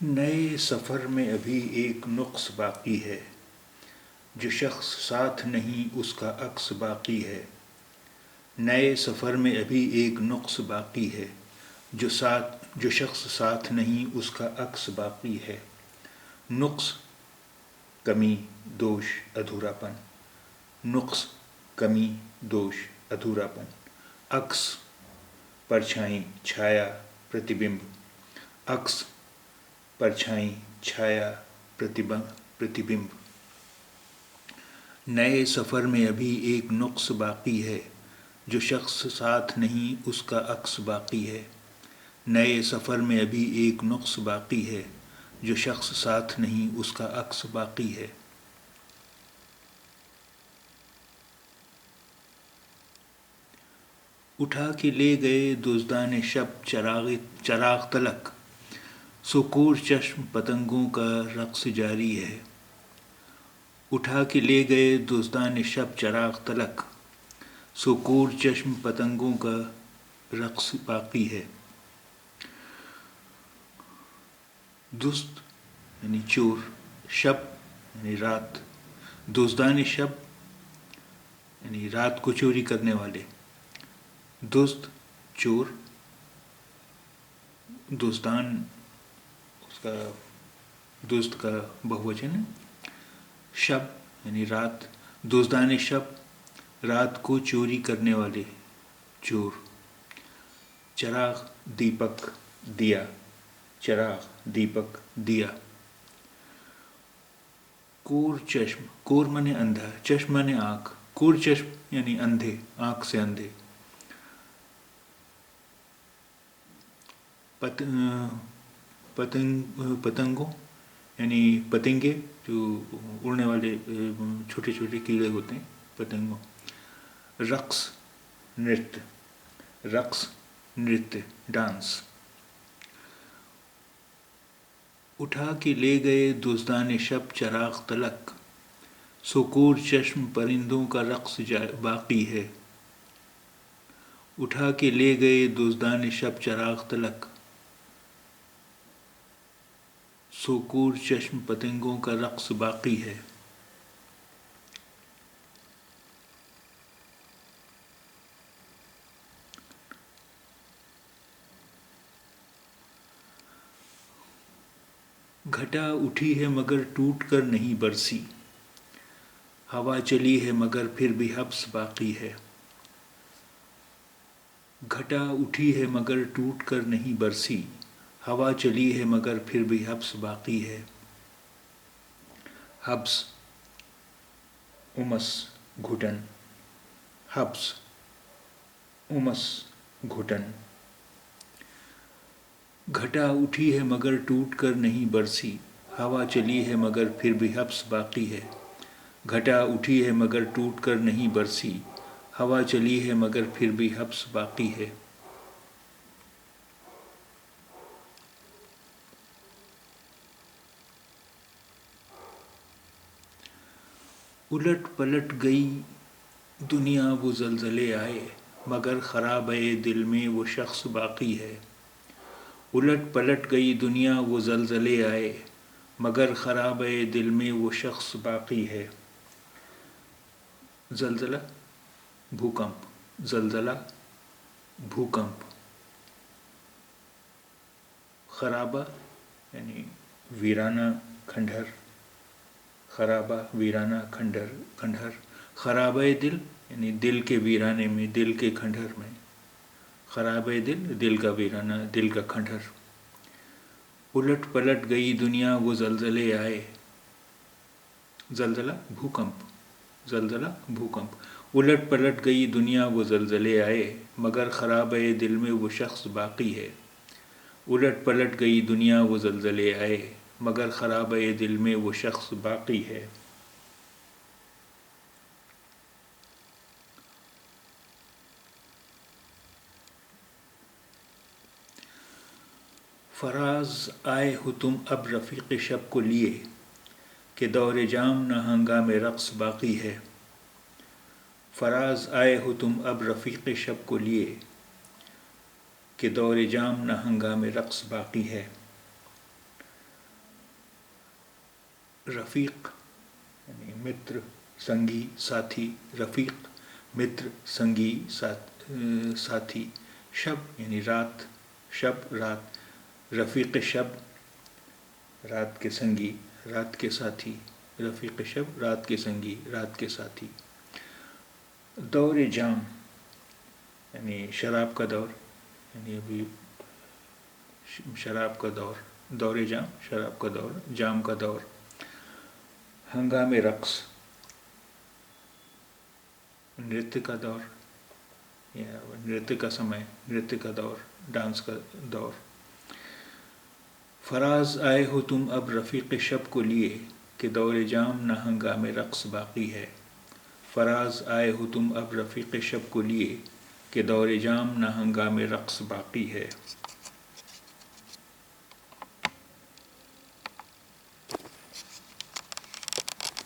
نئے سفر میں ابھی ایک نقص باقی ہے، جو شخص ساتھ نہیں اس کا عکس باقی ہے۔ نئے سفر میں ابھی ایک نقص باقی ہے، جو شخص ساتھ نہیں اس کا عکس باقی ہے۔ نقص، کمی، دوش، ادھورا پن۔ نقص، کمی، دوش، ادھورا پن۔ عکس، پرچھائی، چھایا، پرتیبمب۔ عکس، پرچھائی، چھایا، پرتیبمب۔ نئے سفر میں ابھی ایک نقص باقی ہے، جو شخص ساتھ نہیں اس کا عکس باقی ہے۔ نئے سفر میں ابھی ایک نقص باقی ہے، جو شخص ساتھ نہیں اس کا عکس باقی ہے۔ اٹھا کے لے گئے دزدان شب چراغ تلک، سو کور چشم پتنگوں کا رقص جاری ہے۔ اٹھا کے لے گئے دزدان شب چراغ تلک، سو کور چشم پتنگوں کا رقص باقی ہے۔ دزد یعنی چور، شب یعنی رات، دزدان شب یعنی رات کو چوری کرنے والے، دزد چور، دزدان اس کا دزد کا بہووچن ہے، شب یعنی رات، دزدان شب رات کو چوری کرنے والے چور۔ چراغ، دیپک، دیا، چراغ، دیپک، دیا۔ کور چشم، کور مانے اندھا، چشم مانے آنکھ، کور چشم یعنی اندھے، آنکھ سے اندھے۔ پتنگوں یعنی پتنگے، جو اڑنے والے چھوٹے چھوٹے کیڑے ہوتے ہیں، پتنگوں۔ رقص، نرت، رقص، نرت، ڈانس۔ اٹھا کے لے گئے دزدان شب چراغ تلک، سو کور چشم پرندوں کا رقص باقی ہے۔ اٹھا کے لے گئے دزدان شب چراغ تلک، سو کور چشم پتنگوں کا رقص باقی ہے۔ گھٹا اٹھی ہے مگر ٹوٹ کر نہیں برسی، ہوا چلی ہے مگر پھر بھی حبس باقی ہے۔ گھٹا اٹھی ہے مگر ٹوٹ کر نہیں برسی، ہوا چلی ہے مگر پھر بھی حبس باقی ہے۔ حبس، امس، گھٹن، حبس، امس، گھٹن۔ گھٹا اٹھی ہے مگر ٹوٹ کر نہیں برسی، ہوا چلی ہے مگر پھر بھی حبس باقی ہے۔ گھٹا اٹھی ہے مگر ٹوٹ کر نہیں برسی، ہوا چلی ہے مگر پھر بھی حبس باقی ہے۔ الٹ پلٹ گئی دنیا وہ زلزلے آئے، مگر خرابہ دل میں وہ شخص باقی ہے۔ الٹ پلٹ گئی دنیا وہ زلزلے آئے، مگر خرابہ دل میں وہ شخص باقی ہے۔ زلزلہ، بھوکمپ، زلزلہ، بھوکمپ۔ خرابہ یعنی ویرانہ، کھنڈر، خرابہ، ویرانہ، کھنڈر۔ خرابہ دل یعنی دل کے ویرانے میں، دل کے کھنڈر میں۔ خرابہ دل، دل کا ویرانہ، دل کا کھنڈر۔ الٹ پلٹ گئی دنیا وہ زلزلے آئے، زلزلہ، بھوکمپ، زلزلہ، بھوکمپ۔ الٹ پلٹ گئی دنیا وہ زلزلے آئے، مگر خرابہ دل میں وہ شخص باقی ہے۔ الٹ پلٹ گئی دنیا وہ زلزلے آئے، مگر خرابہ دل میں وہ شخص باقی ہے۔ فراز آئے ہو تم اب رفیق شب کو لیے، کہ دور جام نہ ہنگام رقص باقی ہے۔ فراز آئے ہو تم اب رفیق شب کو لیے، کہ دور جام نہ ہنگام رقص باقی ہے۔ رفیق یعنی متر سنگی ساتھی، رفیق متر سنگی ساتھی، شب یعنی رات، شب رات، رفیق شب رات کے سنگی رات کے ساتھی، رفیق شب رات کے سنگی رات کے ساتھی، دور جام یعنی شراب کا دور، یعنی ابھی شراب کا دور، دور جام شراب کا دور، جام کا دور، ہنگام رقص نرتیہ کا دور یا نرتیہ کا سمے، نرتیہ کا دور، ڈانس کا دور، فراز آئے ہو تم اب رفیق شب کو لیے کہ دور جام نہ ہنگام رقص باقی ہے، فراز آئے ہو تم اب رفیق شب کو لیے کہ دور جام نہ ہنگام رقص باقی ہے۔